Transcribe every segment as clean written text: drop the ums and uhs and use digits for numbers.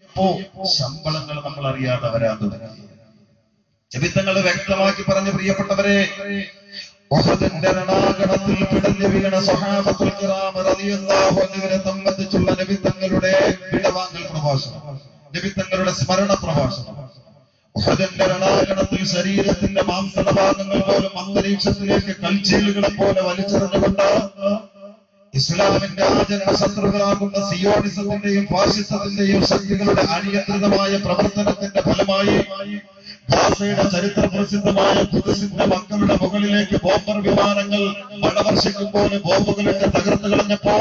ഇപ്പോ ശമ്പളങ്ങൾ നമ്മൾ അറിയാതെ വരാൻ തുടങ്ങി. നബിത്തങ്ങൾ വ്യക്തമാക്കി പറഞ്ഞു, പ്രിയപ്പെട്ടവരെ, ഉഹദിന്റെ രണാങ്കണത്തിൽ പിടഞ്ഞു വീണ സ്വഹാബത്തുൽ കിറാം റളിയല്ലാഹു അൻഹുവിനെ സംബന്ധിച്ചുള്ള നബിത്തങ്ങളുടെ വിടവാങ്ങൽ പ്രഭാഷണം, നബിത്തങ്ങളുടെ സ്മരണ പ്രഭാഷണം. ഉഹദിന്റെ രണാങ്കണത്തിൽ ശരീരത്തിന്റെ മാംസഭാഗങ്ങൾ പോലും അന്തരീക്ഷത്തിലേക്ക് കൽച്ചീലുകളെ പോലെ വലിച്ചെറിഞ്ഞുകൊണ്ട് ഇസ്ലാമിന്റെ ആജന്മ ശത്രുക്കളാകുന്ന സിയോണിസത്തിന്റെയും ഫാഷിസത്തിന്റെയും ശക്തികളുടെ അനിയന്ത്രിതമായ പ്രവർത്തനത്തിന്റെ ഫലമായി ഗാസയുടെ ചരിത്ര പ്രസിദ്ധമായ ഖുദ്സിന്റെ മക്കളുടെ മുകളിലേക്ക് ബോംബർ വിമാനങ്ങൾ മഴവർഷിക്കുമ്പോൾ ബോംബുകളിട്ട് തകർത്ത് കളഞ്ഞപ്പോ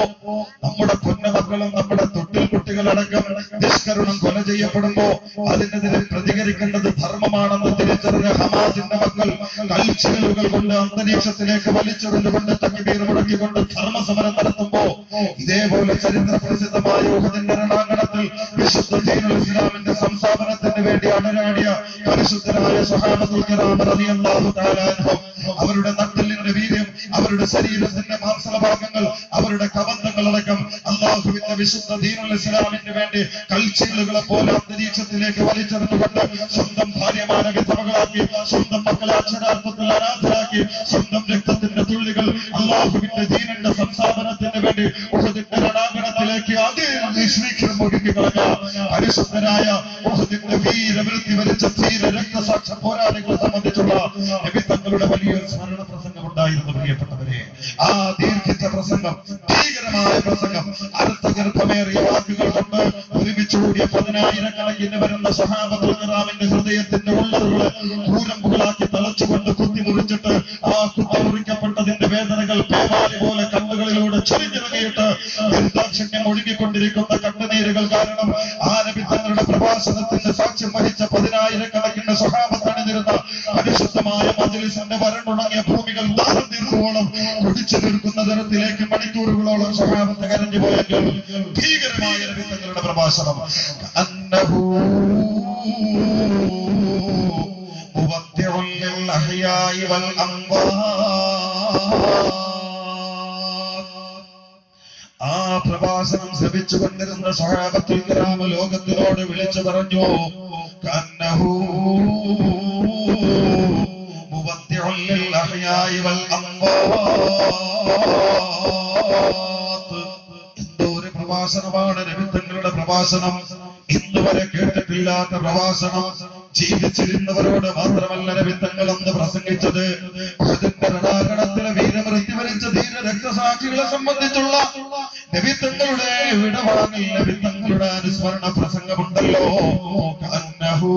നമ്മുടെ കുഞ്ഞമക്കളും നമ്മുടെ തൊട്ടിൽ കുട്ടികളടക്കം നിഷ്കരുണം കൊല ചെയ്യപ്പെടുമ്പോ അതിനെതിരെ പ്രതികരിക്കേണ്ടത് ധർമ്മമാണെന്ന് തിരിച്ചറിഞ്ഞ ഹമാസിന്റെ മക്കൾ കൽച്ചലുകൾ കൊണ്ട് അന്തരീക്ഷത്തിലേക്ക് വലിച്ചെറിഞ്ഞുകൊണ്ട് തക്ബീർ മുടക്കിക്കൊണ്ട് ധർമ്മസമരം നടത്തുമ്പോ ഇതേപോലെ ചരിത്ര പ്രസിദ്ധമായ ഉഹദിന്റെ രണാങ്കണത്തിൽ വിശുദ്ധ ദീനുൽ ഇസ്ലാമിന്റെ സംസ്ഥാപനത്തിന് വേണ്ടി അടരാടിയ പരിശുദ്ധരായ സ്വഹാബത്തുൽ കിറാം റളിയല്ലാഹു തആല അൻഹും അവരുടെ നട്ടലിന്റെ വീര്യം, അവരുടെ ശരീരത്തിന്റെ മാംസഭാഗങ്ങൾ, അവരുടെ കബന്ധങ്ങളടക്കം അല്ലാഹുവിന്റെ വിശുദ്ധ ദീനുൽ ഇസ്ലാമിന് വേണ്ടി കൽച്ചീലുകളെ പോലെ അന്തരീക്ഷത്തിലേക്ക് വലിച്ചെറിഞ്ഞുകൊണ്ട് സ്വന്തം ഭാര്യമാരെ വിധവകളാക്കി, സ്വന്തം മക്കളെ അക്ഷരാർത്ഥത്തിൽ അനാഥരാക്കി, സ്വന്തം രക്തത്തിന്റെ തുള്ളികൾ അല്ലാഹുവിന്റെ ദീനിന്റെ സംസ്ഥാപനത്തിന് വേണ്ടി ഉഹദിന്റെ രണാങ്കണത്തിലേക്ക് അതിശ്രീക്ഷണം ഒഴുക്കി കളഞ്ഞ പരിശുദ്ധരായ ഉഹദിന്റെ വീരവൃത്തി വരിച്ച ധീര രക്തസാക്ഷി പോരാളികളെ സംബന്ധിച്ചുള്ള നബി തങ്ങളുടെ വലിയൊരു സ്മരണ പ്രസംഗം ഉണ്ടായിരുന്നു. പ്രിയപ്പെട്ടവരെ, ആ ദീർഘിച്ച പ്രസംഗം, ഭീകരമായ പ്രസംഗം, അർത്ഥഗർഭമേറിയ വാക്കുകൾ കൊണ്ട് ഒരുമിച്ചുകൂടിയ 10,000-കണക്കിന് വരുന്ന സ്വഹാബത്തുൽ കിറാമിന്റെ ഹൃദയത്തിന്റെ ഉള്ളറുകളെ കൂരമ്പുകളാക്കി തളച്ചുകൊണ്ട് കുത്തിമുറിച്ചിട്ട് ആ കുത്തിമുറിക്കപ്പെട്ടതിന്റെ വേദനകൾ പേവാലി പോലെ കണ്ണുകളിലൂടെ ചൊരിഞ്ഞിറങ്ങിയിട്ട് നിർദാക്ഷിണ്യം ഒഴുകിക്കൊണ്ടിരിക്കുന്ന കണ്ണുനീരുകൾ കാരണം ആ നബി തങ്ങളുടെ പ്രഭാഷണത്തിന്റെ സാക്ഷ്യം വഹിച്ച 10,000-കണക്കിന് സ്വഹാബത്തണിനിരുന്ന പരിശുദ്ധമായ മജ്‌ലിസിന്റെ വരണ്ടുണങ്ങിയ ഭൂമികൾ ദാഹം തീർക്കുവോളം കുടിച്ചു തീർക്കുന്ന തരത്തിലേക്ക് മണിക്കൂറുകളോളം സ്വഹാബത്ത് കരഞ്ഞു പോയെങ്കിൽ ഭീകരമായ നബി തങ്ങളുടെ പ്രഭാഷണം അന്നഹു മുവദ്ദിഉൽ ലിൽ അഹ്യാഇ വൽ അംവാത്. ആ പ്രഭാഷണം ശ്രവിച്ചുകൊണ്ടിരുന്ന സ്വഹാബത്തുൽ കിറാം ലോകത്തിനോട് വിളിച്ചു പറഞ്ഞു, കന്നഹു മുവദ്ദിഉൽ ലിൽ അഹ്യാഇ വൽ അംവാത്. എന്തോ ഒരു പ്രഭാഷണമാണ് നബി തങ്ങളുടെ പ്രഭാഷണം, ഇന്നുവരെ കേട്ടിട്ടില്ലാത്ത പ്രഭാഷണം. ജീവിച്ചിരുന്നവരോട് മാത്രമല്ല നബി തങ്ങൾ അന്ന് പ്രസംഗിച്ചത്, ഉഹദിന്റെ രണാങ്കണത്തിലെ വീരമൃത്യു വരിച്ച ധീര രക്തസാക്ഷികളെ സംബന്ധിച്ചുള്ള നബി തങ്ങളുടെ വിടവാങ്ങൽ, നബി തങ്ങളുടെ അനുസ്മരണ പ്രസംഗമുണ്ടല്ലോ. കന്നഹു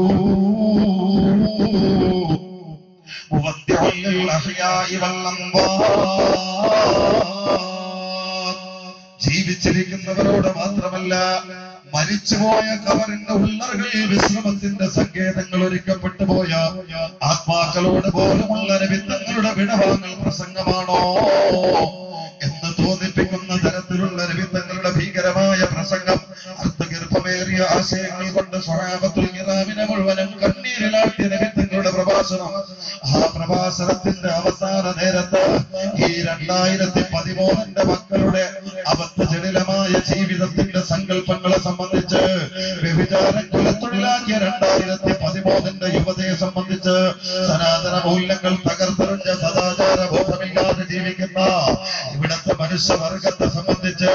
മുവദ്ദിഉൽ ലിൽ അഹ്യാഇ വൽ അംവാത്. ജീവിച്ചിരിക്കുന്നവരോട് മാത്രമല്ല, മരിച്ചുപോയ കബറിന്റെ ഉള്ളറകളിൽ വിശ്രമത്തിന്റെ സങ്കേതങ്ങൾ ഒരുക്കപ്പെട്ടു പോയ ആത്മാക്കളോട് പോലുമുള്ള നബി തങ്ങളുടെ വിടവാങ്ങൽ പ്രസംഗമാണോ എന്ന് തോന്നിപ്പിക്കുന്ന തരത്തിലുള്ള നബി തങ്ങളുടെ ഭീകരമായ പ്രസംഗം, അർത്ഥഗർഭമേറിയ ആശയങ്ങൾ കൊണ്ട് സ്വഹാബത്തുൽ കിറാമിനെ മുഴുവനും കണ്ണീരിലാട്ടിയ നബി തങ്ങളുടെ പ്രഭാഷണം. ആ പ്രഭാഷണത്തിന്റെ അവസാന നേരത്ത് ഈ 2013 മക്കളുടെ അബദ്ധജടിലമായ ജീവിതത്തിന്റെ സങ്കല്പങ്ങളെ സംബന്ധിച്ച്, വ്യഭിചാരം കുലത്തൊഴിലാക്കിയ 2013 യുവതയെ സംബന്ധിച്ച്, സനാതന മൂല്യങ്ങൾ തകർത്തെറിഞ്ഞ സദാചാര ബോധമില്ലാതെ ജീവിക്കുന്ന ഇവിടത്തെ മനുഷ്യവർഗത്തെ സംബന്ധിച്ച്,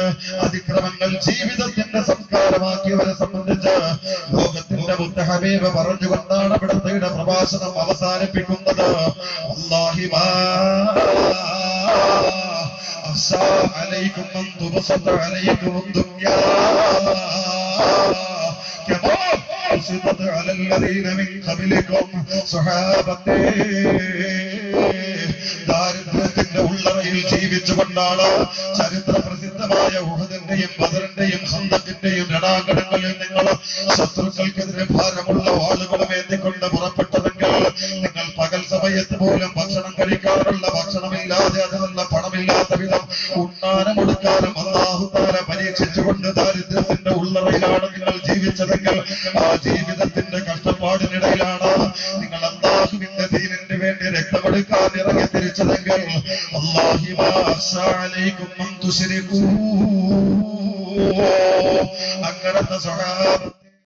അതിക്രമങ്ങൾ ജീവിതത്തിന്റെ സംസ്കാരമാക്കിയവരെ സംബന്ധിച്ച് ലോകത്തിന്റെ മുത്ത ഹബീബ് പറഞ്ഞുകൊണ്ടാണ് ഇവിടത്തെ പ്രഭാഷണം അവസാനിപ്പിക്കുന്നത്. അല്ലാഹി മാ അഖ്ശാ അലൈക്കും അൻ തുബസത അലൈക്കും ദുനിയാ കമാ ഉസിതത് അലൽ ലദീന മിൻ ഖബലിക്കും. സ്വഹാബത്തേ, ദാരിദ്ര്യത്തിന്റെ ഉള്ളറയിൽ ജീവിച്ചുകൊണ്ടാണ് ചരിത്ര പ്രസിദ്ധമായ ഉഹദിന്റെയും ബദറിന്റെയും ഖന്തഖിന്റെയും രണാങ്കണങ്ങളിൽ നിങ്ങൾ ശത്രുക്കൾക്കെതിരെ ഭാരമുള്ള വാളുകളും ഏന്തിക്കൊണ്ട് പുറപ്പെട്ടതെങ്കിൽ, നിങ്ങൾ പകൽ സമയത്ത് പോലും ഭക്ഷണം കഴിക്കാനുള്ള ഭക്ഷണമില്ലാതെ, അതിനുള്ള പണമില്ലാത്ത വിധം ഉണ്ണാനമൊടുക്കാനും അല്ലാഹു തആല പരീക്ഷിച്ചുകൊണ്ട് ദാരിദ്ര്യത്തിന്റെ ഉള്ളറയിലാണ് നിങ്ങൾ ജീവിച്ചതെങ്കിൽ, ആ ജീവിതത്തിന്റെ കഷ്ടപ്പാടിനിടയിലാണ് നിങ്ങൾ അല്ലാഹുവിന്റെ ദീനിന് വേണ്ടി രക്തമെടുക്കാൻ ഇറങ്ങി തിരിച്ചതെങ്കിൽ, അല്ലാഹി മാ അഖ്ശാ അലൈക്കും അൻ തുശ്രികൂ. അങ്ങനത്തെ സ്വഹാബത്ത്